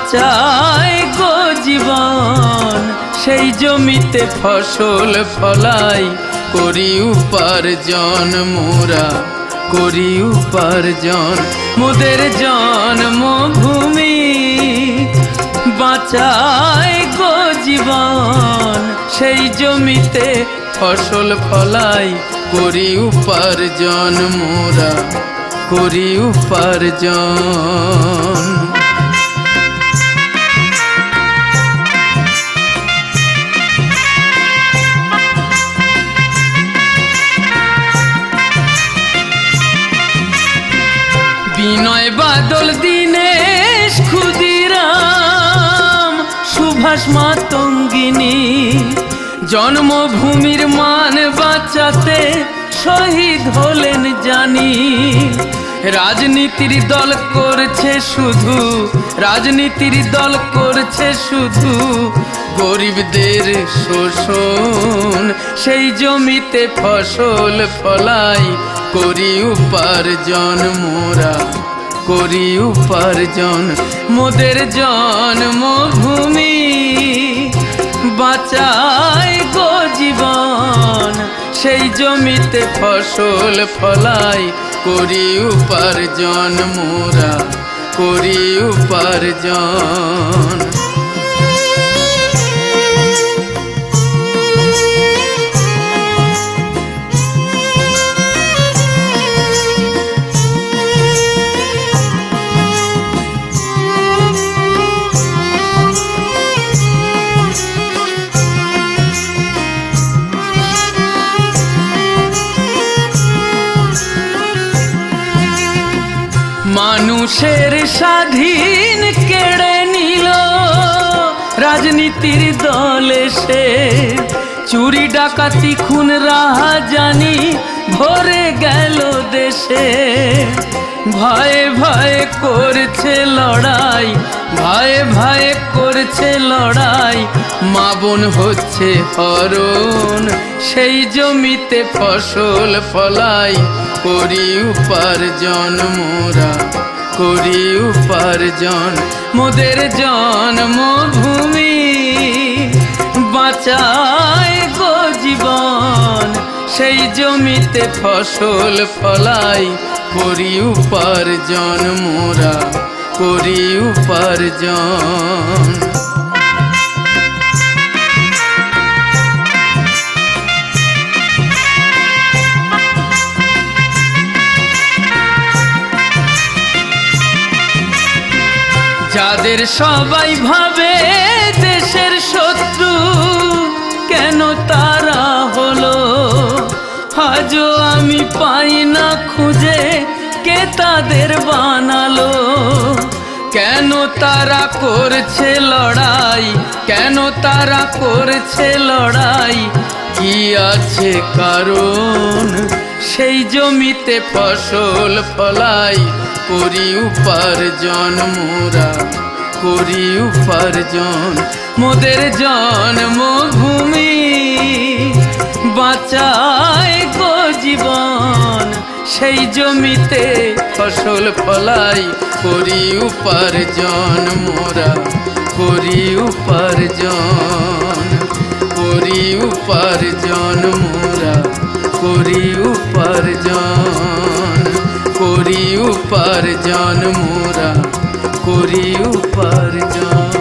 বাঁচায় গো জীবন সেই জমিতে ফসল ফলাই করি উপার্জন মোরা করি উপার্জন মোদের জন্মভূমি বাঁচায় গো জীবন সেই জমিতে ফসল ফলাই করি উপার্জন মোরা করি উপার্জন। বিনয় বাদল দীনেশ ক্ষুদিরাম সুভাষ মাতঙ্গিনী জন্মভূমির মান বাঁচাতে শহীদ হলেন জানি। রাজনীতির দল করছে শুধু রাজনীতির দল করছে শুধু গরিবদের শোষণ সেই জমিতে ফসল ফলাই করি উপার্জন মোরা করি উপার্জন মোদের জন্মভূমি বাঁচায় গো জীবন সেই জমিতে ফসল ফলাই করি উপার্জন মোরা করি উপার্জন। মানুষের স্বাধীন কেড়ে নিল রাজনীতির দল এসে চুরি ডাকাতি খুন রাহাজানি ভরে গেল দেশে। ভয়ে ভয়ে করছে লড়াই ভয়ে ভয়ে করছে লড়াই মা বোন হচ্ছে হরণ সেই জমিতে ফসল ফলাই করি উপার্জন মোরা করি উপার্জন মোদের জন্মভূমি বাঁচায় গো জীবন সেই জমিতে ফসল ফলাই করি উপার্জন মোরা করি উপার্জন। যাদের সবাই ভাবে দেশের শত্রু কেন তারা হলো আজও আমি পাই না খুঁজে কে তাদের বানালো। কেন তারা করছে লড়াই কেন তারা করছে লড়াই কি আছে কারণ সেই জমিতে ফসল ফলাই করি উপার্জন মোরা করি উপার্জন মোদের জন্মভূমি বাঁচায় গো জীবন সেই জমিতে ফসল ফলাই করি উপার্জন মোরা করি উপার্জন করি উপার্জন মোরা করি উপার্জন করি উপার্জন মোরা করি উপার্জন।